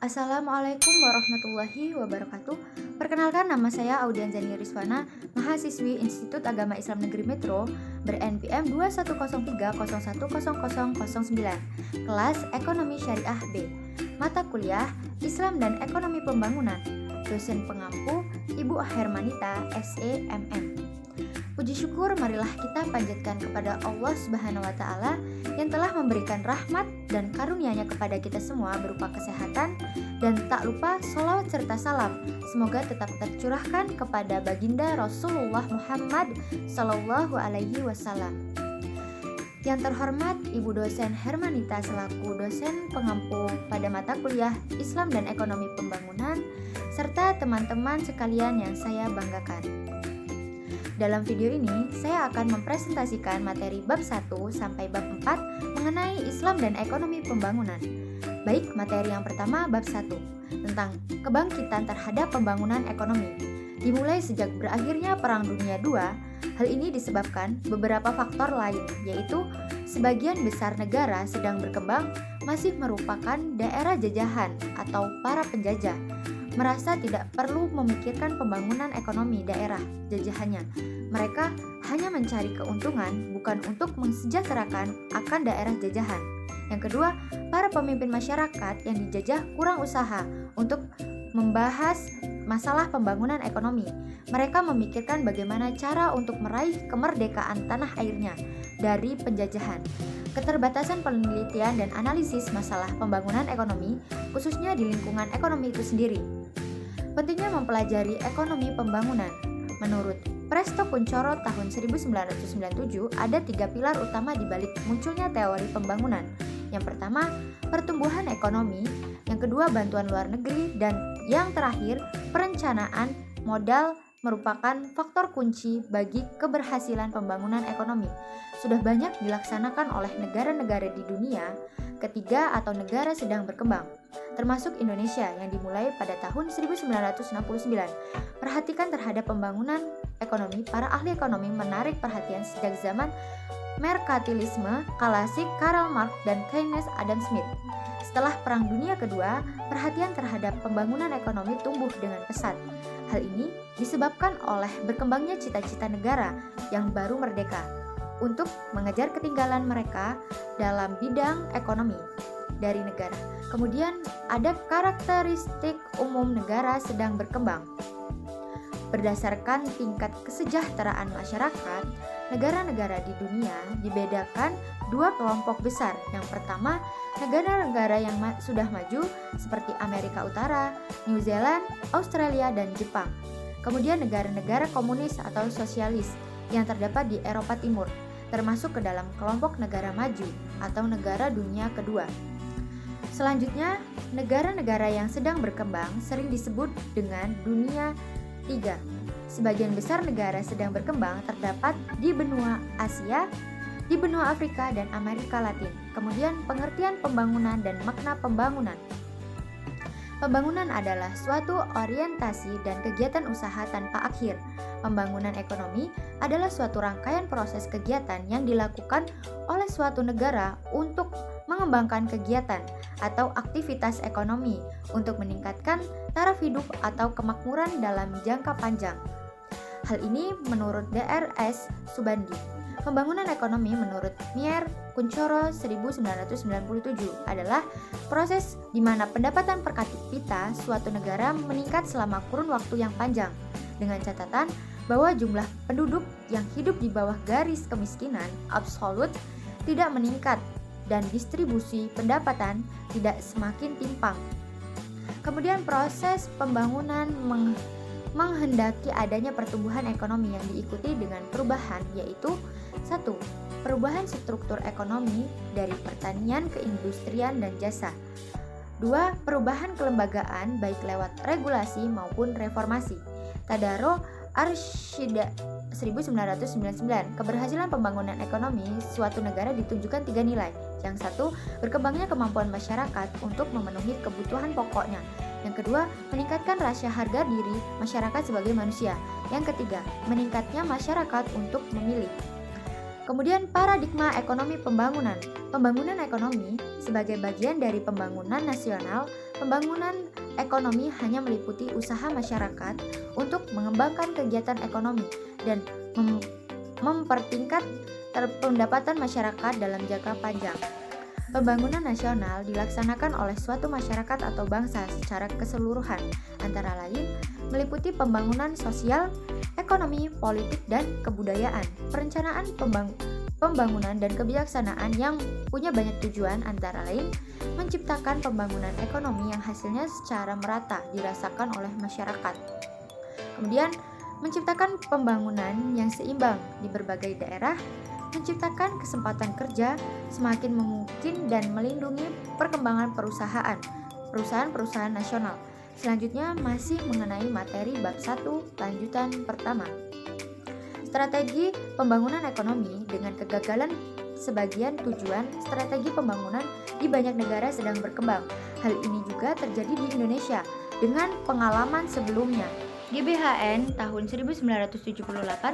Assalamualaikum warahmatullahi wabarakatuh. Perkenalkan, nama saya Audian Zani Rizwana, mahasiswi Institut Agama Islam Negeri Metro ber-NPM 210301009, kelas Ekonomi Syariah B. Mata kuliah Islam dan Ekonomi Pembangunan. Dosen pengampu Ibu Hermanita SEMM. Puji syukur marilah kita panjatkan kepada Allah Subhanahu wa Ta'ala yang telah memberikan rahmat dan karunia-Nya kepada kita semua berupa kesehatan, dan tak lupa sholawat serta salam semoga tetap tercurahkan kepada baginda Rasulullah Muhammad Sallallahu Alaihi Wasallam. Yang terhormat Ibu Dosen Hermanita selaku dosen pengampu pada mata kuliah Islam dan Ekonomi Pembangunan, serta teman-teman sekalian yang saya banggakan. Dalam video ini, saya akan mempresentasikan materi bab 1 sampai bab 4 mengenai Islam dan Ekonomi Pembangunan. Baik, materi yang pertama bab 1 tentang kebangkitan terhadap pembangunan ekonomi. Dimulai sejak berakhirnya Perang Dunia II, hal ini disebabkan beberapa faktor lain, yaitu sebagian besar negara sedang berkembang masih merupakan daerah jajahan atau para penjajah, merasa tidak perlu memikirkan pembangunan ekonomi daerah jajahannya. Mereka hanya mencari keuntungan, bukan untuk mensejahterakan akan daerah jajahan. Yang kedua, para pemimpin masyarakat yang dijajah kurang usaha untuk membahas masalah pembangunan ekonomi. Mereka memikirkan bagaimana cara untuk meraih kemerdekaan tanah airnya dari penjajahan. Keterbatasan penelitian dan analisis masalah pembangunan ekonomi, khususnya di lingkungan ekonomi itu sendiri. Pentingnya mempelajari ekonomi pembangunan. Menurut Presto Kuncoro tahun 1997, ada 3 pilar utama di balik munculnya teori pembangunan. Yang pertama, pertumbuhan ekonomi. Yang kedua, bantuan luar negeri. Dan yang terakhir, perencanaan modal merupakan faktor kunci bagi keberhasilan pembangunan ekonomi. Sudah banyak dilaksanakan oleh negara-negara di dunia ketiga atau negara sedang berkembang, termasuk Indonesia yang dimulai pada tahun 1969. Perhatikan terhadap pembangunan ekonomi, para ahli ekonomi menarik perhatian sejak zaman merkantilisme klasik Karl Marx dan Keynes Adam Smith. Setelah Perang Dunia Kedua, perhatian terhadap pembangunan ekonomi tumbuh dengan pesat. Hal ini disebabkan oleh berkembangnya cita-cita negara yang baru merdeka untuk mengejar ketinggalan mereka dalam bidang ekonomi dari negara. Kemudian ada karakteristik umum negara sedang berkembang. Berdasarkan tingkat kesejahteraan masyarakat, negara-negara di dunia dibedakan dua kelompok besar. Yang pertama, negara-negara yang sudah maju seperti Amerika Utara, New Zealand, Australia, dan Jepang. Kemudian negara-negara komunis atau sosialis yang terdapat di Eropa Timur, termasuk ke dalam kelompok negara maju atau negara dunia kedua. Selanjutnya, negara-negara yang sedang berkembang sering disebut dengan dunia 3. Sebagian besar negara sedang berkembang terdapat di benua Asia, di benua Afrika, dan Amerika Latin. Kemudian pengertian pembangunan dan makna pembangunan. Pembangunan adalah suatu orientasi dan kegiatan usaha tanpa akhir. Pembangunan ekonomi adalah suatu rangkaian proses kegiatan yang dilakukan oleh suatu negara untuk mengembangkan kegiatan atau aktivitas ekonomi untuk meningkatkan taraf hidup atau kemakmuran dalam jangka panjang. Hal ini menurut Drs. Subandi. Pembangunan ekonomi menurut Mier Kuncoro 1997 adalah proses di mana pendapatan per kapita suatu negara meningkat selama kurun waktu yang panjang, dengan catatan bahwa jumlah penduduk yang hidup di bawah garis kemiskinan absolut tidak meningkat dan distribusi pendapatan tidak semakin timpang. Kemudian proses pembangunan menghendaki adanya pertumbuhan ekonomi yang diikuti dengan perubahan, yaitu 1. Perubahan struktur ekonomi dari pertanian ke industrian dan jasa. 2. Perubahan kelembagaan baik lewat regulasi maupun reformasi. Tadaro Arsyida 1999. Keberhasilan pembangunan ekonomi suatu negara ditunjukkan 3 nilai. Yang 1, berkembangnya kemampuan masyarakat untuk memenuhi kebutuhan pokoknya. Yang kedua, meningkatkan rasa harga diri masyarakat sebagai manusia. Yang ketiga, meningkatnya masyarakat untuk memilih. Kemudian paradigma ekonomi pembangunan. Pembangunan ekonomi sebagai bagian dari pembangunan nasional Pembangunan ekonomi hanya meliputi usaha masyarakat untuk mengembangkan kegiatan ekonomi dan mempertingkat pendapatan masyarakat dalam jangka panjang. Pembangunan nasional dilaksanakan oleh suatu masyarakat atau bangsa secara keseluruhan, antara lain meliputi pembangunan sosial, ekonomi, politik, dan kebudayaan. Perencanaan pembangunan dan kebijaksanaan yang punya banyak tujuan, antara lain menciptakan pembangunan ekonomi yang hasilnya secara merata dirasakan oleh masyarakat. Kemudian, menciptakan pembangunan yang seimbang di berbagai daerah, menciptakan kesempatan kerja semakin memungkinkan dan melindungi perkembangan perusahaan nasional. Selanjutnya masih mengenai materi bab 1 lanjutan pertama. Strategi pembangunan ekonomi. Dengan kegagalan sebagian tujuan, strategi pembangunan di banyak negara sedang berkembang. Hal ini juga terjadi di Indonesia dengan pengalaman sebelumnya. GBHN tahun 1978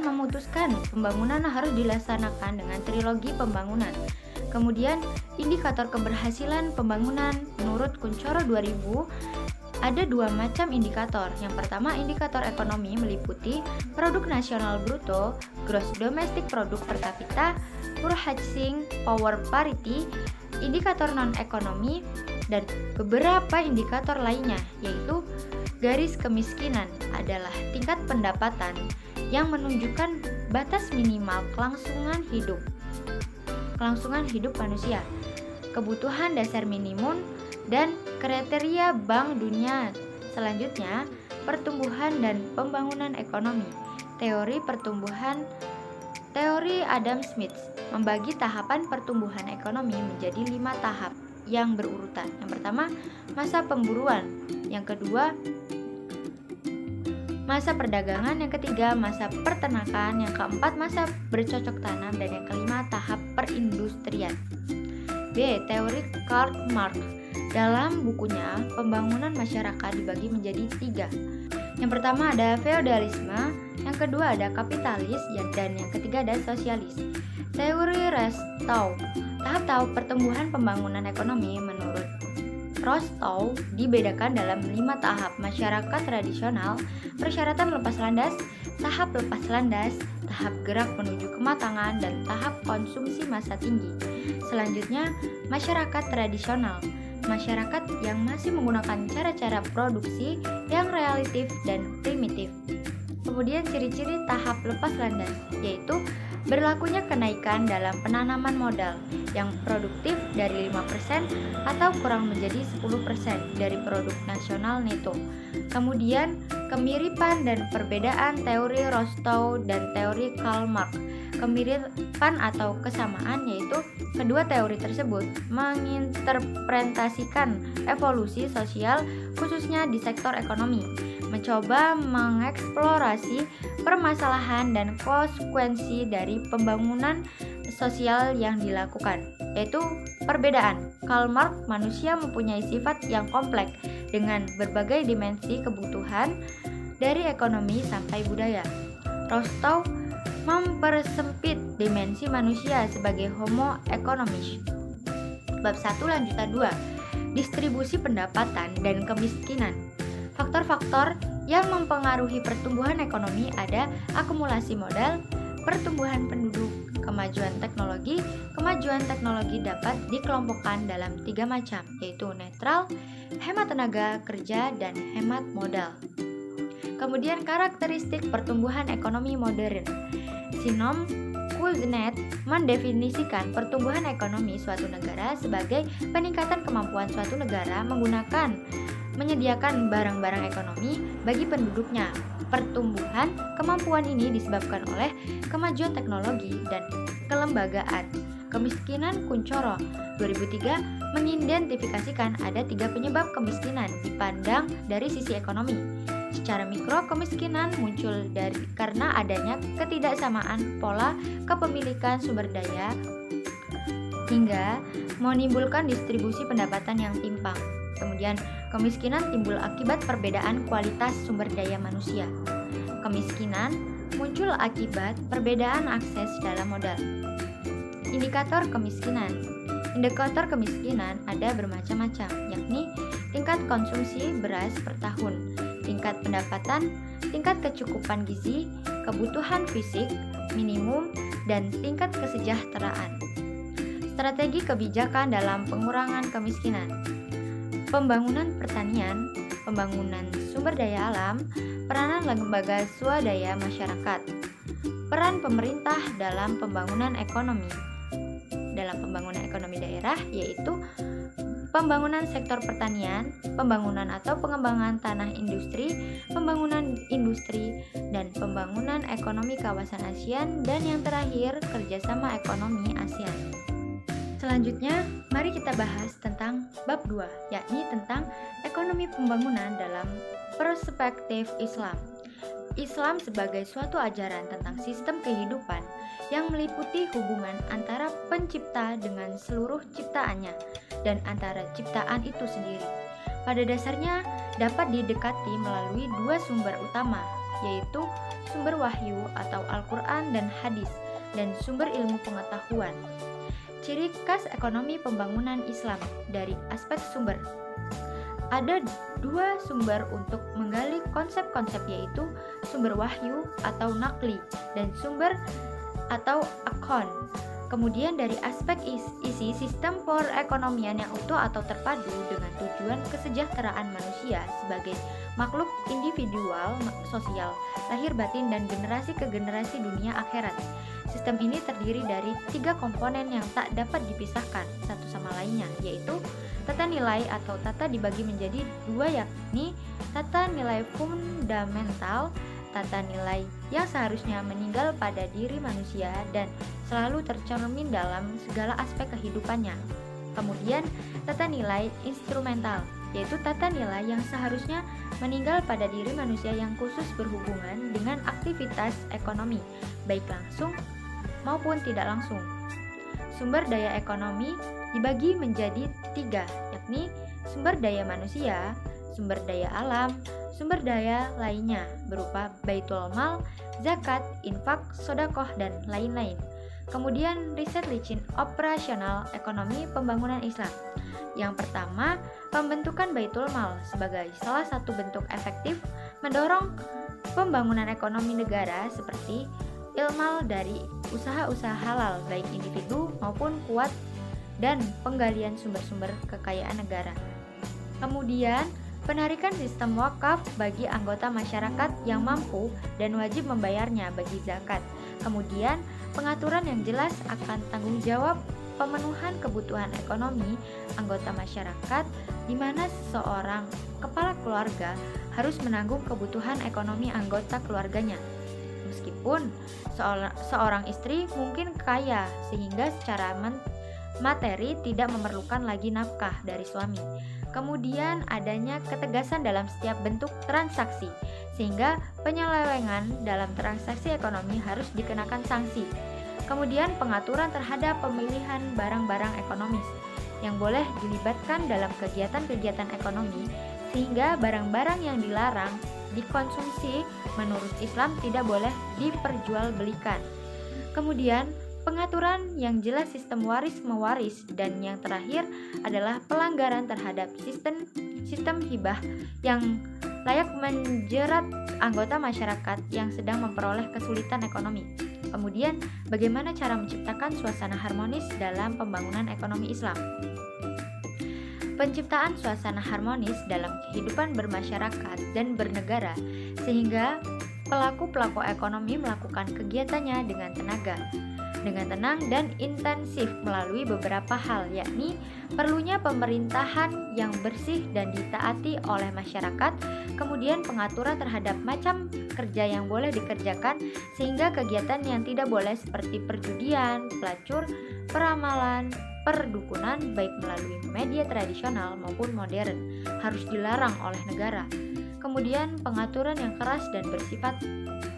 memutuskan pembangunan harus dilaksanakan dengan trilogi pembangunan. Kemudian, indikator keberhasilan pembangunan menurut Kuncoro 2000 ada dua macam indikator. Yang pertama, indikator ekonomi meliputi produk nasional bruto, gross domestic product per kapita, purchasing power parity, indikator non-ekonomi, dan beberapa indikator lainnya, yaitu garis kemiskinan adalah tingkat pendapatan yang menunjukkan batas minimal kelangsungan hidup manusia, kebutuhan dasar minimum, dan kriteria Bank Dunia. Selanjutnya, pertumbuhan dan pembangunan ekonomi. Teori Adam Smith membagi tahapan pertumbuhan ekonomi menjadi 5 tahap yang berurutan. Yang pertama, masa pemburuan. Yang kedua, masa perdagangan. Yang ketiga, masa peternakan. Yang keempat, masa bercocok tanam. Dan yang kelima, tahap perindustrian. B. Teori Karl Marx. Dalam bukunya, pembangunan masyarakat dibagi menjadi 3. Yang pertama ada feodalisme, yang kedua ada kapitalis, dan yang ketiga ada sosialis. Teori Rostow. Tahap-tahap pertumbuhan pembangunan ekonomi menurut Rostow dibedakan dalam 5 tahap: masyarakat tradisional, persyaratan lepas landas, tahap lepas landas, tahap gerak menuju kematangan, dan tahap konsumsi massa tinggi. Selanjutnya, masyarakat tradisional, masyarakat yang masih menggunakan cara-cara produksi yang relatif dan primitif. Kemudian ciri-ciri tahap lepas landas, yaitu berlakunya kenaikan dalam penanaman modal yang produktif dari 5% atau kurang menjadi 10% dari produk nasional neto. Kemudian kemiripan dan perbedaan teori Rostow dan teori Karl Marx. Kemiripan atau kesamaan yaitu kedua teori tersebut menginterpretasikan evolusi sosial khususnya di sektor ekonomi, mencoba mengeksplorasi permasalahan dan konsekuensi dari pembangunan sosial yang dilakukan, yaitu perbedaan. Karl Marx, manusia mempunyai sifat yang kompleks dengan berbagai dimensi kebutuhan dari ekonomi sampai budaya. Rostow mempersempit dimensi manusia sebagai homo economicus. Bab 1 lanjutan 2. Distribusi pendapatan dan kemiskinan. Faktor-faktor yang mempengaruhi pertumbuhan ekonomi ada akumulasi modal, pertumbuhan penduduk, kemajuan teknologi. Kemajuan teknologi dapat dikelompokkan dalam 3 macam, yaitu netral, hemat tenaga kerja, dan hemat modal. Kemudian karakteristik pertumbuhan ekonomi modern. Sinom Kuznets mendefinisikan pertumbuhan ekonomi suatu negara sebagai peningkatan kemampuan suatu negara menyediakan barang-barang ekonomi bagi penduduknya. Pertumbuhan kemampuan ini disebabkan oleh kemajuan teknologi dan kelembagaan. Kemiskinan Kuncoro 2003 mengidentifikasikan ada 3 penyebab kemiskinan dipandang dari sisi ekonomi. Secara mikro, kemiskinan muncul karena adanya ketidaksamaan pola kepemilikan sumber daya hingga menimbulkan distribusi pendapatan yang timpang. Kemudian, kemiskinan timbul akibat perbedaan kualitas sumber daya manusia. Kemiskinan muncul akibat perbedaan akses dalam modal. Indikator kemiskinan. Indikator kemiskinan ada bermacam-macam, yakni tingkat konsumsi beras per tahun, tingkat pendapatan, tingkat kecukupan gizi, kebutuhan fisik, minimum, dan tingkat kesejahteraan. Strategi kebijakan dalam pengurangan kemiskinan, pembangunan pertanian, pembangunan sumber daya alam, peranan lembaga swadaya masyarakat, peran pemerintah dalam pembangunan ekonomi daerah, yaitu pembangunan sektor pertanian, pembangunan atau pengembangan tanah industri, pembangunan industri, dan pembangunan ekonomi kawasan ASEAN, dan yang terakhir kerjasama ekonomi ASEAN. Selanjutnya, mari kita bahas tentang bab 2, yakni tentang ekonomi pembangunan dalam perspektif Islam. Islam sebagai suatu ajaran tentang sistem kehidupan yang meliputi hubungan antara pencipta dengan seluruh ciptaannya dan antara ciptaan itu sendiri. Pada dasarnya dapat didekati melalui dua sumber utama, yaitu sumber wahyu atau Al-Quran dan hadis, dan sumber ilmu pengetahuan. Ciri khas ekonomi pembangunan Islam dari aspek sumber. Ada dua sumber untuk menggali konsep-konsep, yaitu sumber wahyu atau nakli dan sumber atau akon. Kemudian dari aspek isi sistem perekonomian yang utuh atau terpadu dengan tujuan kesejahteraan manusia sebagai makhluk individual, sosial, lahir batin, dan generasi ke generasi dunia akhirat. Sistem ini terdiri dari tiga komponen yang tak dapat dipisahkan satu sama lainnya, yaitu tata nilai atau tata dibagi menjadi dua, yakni tata nilai fundamental, tata nilai yang seharusnya meninggal pada diri manusia dan selalu tercermin dalam segala aspek kehidupannya. Kemudian tata nilai instrumental, yaitu tata nilai yang seharusnya meninggal pada diri manusia yang khusus berhubungan dengan aktivitas ekonomi, baik langsung maupun tidak langsung. Sumber daya ekonomi dibagi menjadi tiga, yakni sumber daya manusia, sumber daya alam, sumber daya lainnya berupa baitul mal, zakat, infak, sodakoh, dan lain-lain. Kemudian riset licin operasional ekonomi pembangunan Islam. Yang pertama, pembentukan baitul mal sebagai salah satu bentuk efektif mendorong pembangunan ekonomi negara seperti ilmal dari usaha-usaha halal baik individu maupun kuat dan penggalian sumber-sumber kekayaan negara. Kemudian, penarikan sistem wakaf bagi anggota masyarakat yang mampu dan wajib membayarnya bagi zakat. Kemudian, pengaturan yang jelas akan tanggung jawab pemenuhan kebutuhan ekonomi anggota masyarakat, di mana seseorang kepala keluarga harus menanggung kebutuhan ekonomi anggota keluarganya. Meskipun seorang istri mungkin kaya sehingga secara materi tidak memerlukan lagi nafkah dari suami. Kemudian adanya ketegasan dalam setiap bentuk transaksi, sehingga penyelewengan dalam transaksi ekonomi harus dikenakan sanksi. Kemudian pengaturan terhadap pemilihan barang-barang ekonomis yang boleh dilibatkan dalam kegiatan-kegiatan ekonomi, sehingga barang-barang yang dilarang dikonsumsi menurut Islam tidak boleh diperjualbelikan. Kemudian pengaturan yang jelas sistem waris-mewaris, dan yang terakhir adalah pelanggaran terhadap sistem hibah yang layak menjerat anggota masyarakat yang sedang memperoleh kesulitan ekonomi. Kemudian, bagaimana cara menciptakan suasana harmonis dalam pembangunan ekonomi Islam? Penciptaan suasana harmonis dalam kehidupan bermasyarakat dan bernegara, sehingga pelaku-pelaku ekonomi melakukan kegiatannya dengan tenang dan intensif melalui beberapa hal, yakni perlunya pemerintahan yang bersih dan ditaati oleh masyarakat, kemudian pengaturan terhadap macam kerja yang boleh dikerjakan, sehingga kegiatan yang tidak boleh seperti perjudian, pelacur, peramalan, perdukunan baik melalui media tradisional maupun modern harus dilarang oleh negara. Kemudian pengaturan yang keras dan bersifat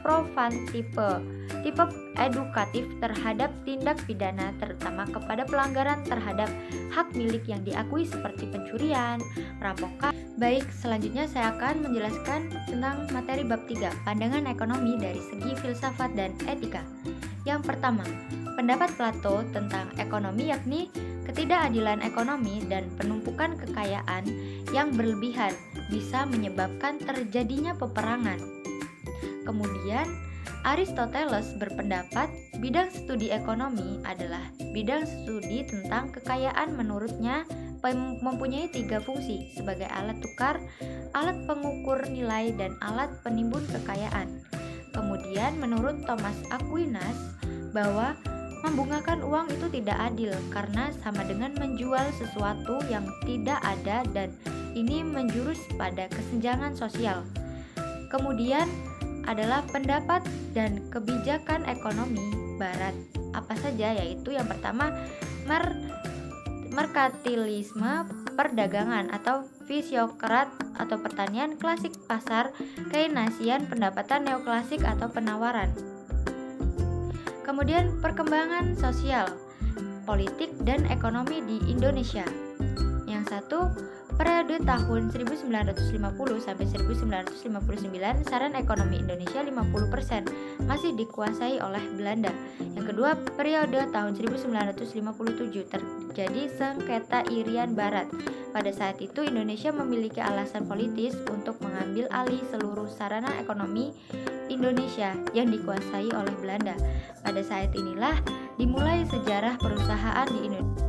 profan tipe edukatif terhadap tindak pidana, terutama kepada pelanggaran terhadap hak milik yang diakui seperti pencurian, perampokan. Baik, selanjutnya saya akan menjelaskan tentang materi bab 3, pandangan ekonomi dari segi filsafat dan etika. Yang pertama, pendapat Plato tentang ekonomi yakni Ketidakadilan ekonomi dan penumpukan kekayaan yang berlebihan bisa menyebabkan terjadinya peperangan. Kemudian, Aristoteles berpendapat bidang studi ekonomi adalah bidang studi tentang kekayaan. Menurutnya mempunyai 3 fungsi sebagai alat tukar, alat pengukur nilai, dan alat penimbun kekayaan. Kemudian menurut Thomas Aquinas bahwa membungakan uang itu tidak adil karena sama dengan menjual sesuatu yang tidak ada dan ini menjurus pada kesenjangan sosial. Kemudian adalah pendapat dan kebijakan ekonomi Barat. Apa saja? Yaitu yang pertama merkantilisme perdagangan atau fisiokrat atau pertanian, klasik pasar, Keynesian, pendapatan neoklasik atau penawaran. Kemudian perkembangan sosial, politik, dan ekonomi di Indonesia. Yang satu, periode tahun 1950 sampai 1959, saran ekonomi Indonesia 50% masih dikuasai oleh Belanda. Yang kedua, periode tahun 1957 terjadi sengketa Irian Barat. Pada saat itu Indonesia memiliki alasan politis untuk mengambil alih seluruh sarana ekonomi Indonesia yang dikuasai oleh Belanda. Pada saat inilah dimulai sejarah perusahaan di Indonesia.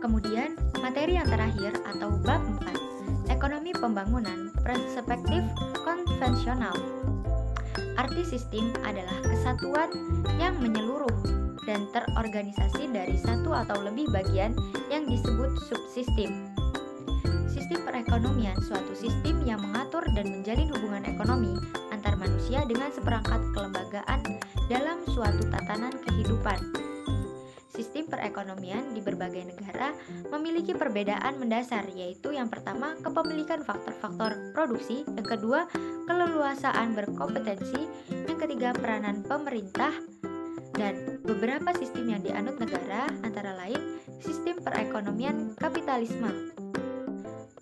Kemudian materi yang terakhir atau bab 4, ekonomi pembangunan perspektif konvensional. Arti sistem adalah kesatuan yang menyeluruh dan terorganisasi dari satu atau lebih bagian yang disebut subsistem. Sistem perekonomian suatu sistem yang mengatur dan menjalin hubungan ekonomi antar manusia dengan seperangkat kelembagaan dalam suatu tatanan kehidupan. Sistem perekonomian di berbagai negara memiliki perbedaan mendasar, yaitu yang pertama kepemilikan faktor-faktor produksi, yang kedua keleluasaan berkompetensi, yang ketiga peranan pemerintah, dan beberapa sistem yang dianut negara antara lain sistem perekonomian kapitalisme.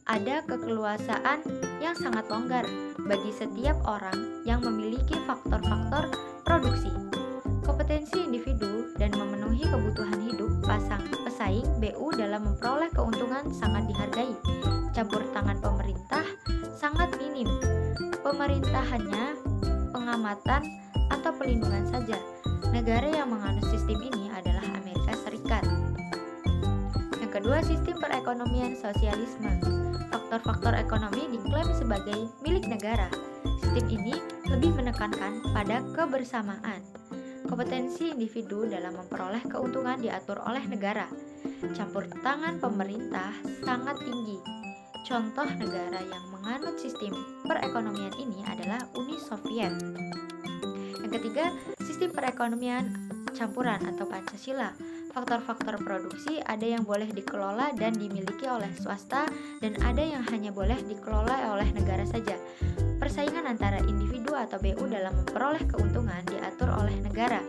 Ada keleluasaan yang sangat longgar bagi setiap orang yang memiliki faktor-faktor produksi, kompetensi individu, dan memenuhi kebutuhan hidup pesaing BU dalam memperoleh keuntungan sangat dihargai. Campur tangan pemerintah sangat minim. Pemerintah hanya pengamatan atau pelindungan saja. Negara yang menganut sistem ini adalah Amerika Serikat. Yang kedua, sistem perekonomian sosialisme. Faktor-faktor ekonomi diklaim sebagai milik negara. Sistem ini lebih menekankan pada kebersamaan. Kompetensi individu dalam memperoleh keuntungan diatur oleh negara. Campur tangan pemerintah sangat tinggi. Contoh negara yang menganut sistem perekonomian ini adalah Uni Soviet. Yang ketiga, sistem perekonomian campuran atau Pancasila. Faktor-faktor produksi ada yang boleh dikelola dan dimiliki oleh swasta dan ada yang hanya boleh dikelola oleh negara saja. Persaingan antara individu atau BU dalam memperoleh keuntungan diatur oleh negara.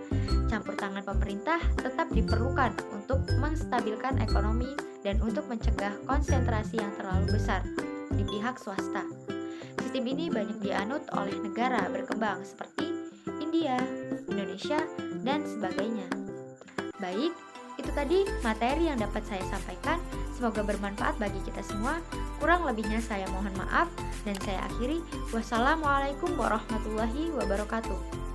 Campur tangan pemerintah tetap diperlukan untuk menstabilkan ekonomi dan untuk mencegah konsentrasi yang terlalu besar di pihak swasta. Sistem ini banyak dianut oleh negara berkembang seperti India, Indonesia, dan sebagainya. Baik, itu tadi materi yang dapat saya sampaikan. Semoga bermanfaat bagi kita semua. Kurang lebihnya saya mohon maaf dan saya akhiri. Wassalamualaikum warahmatullahi wabarakatuh.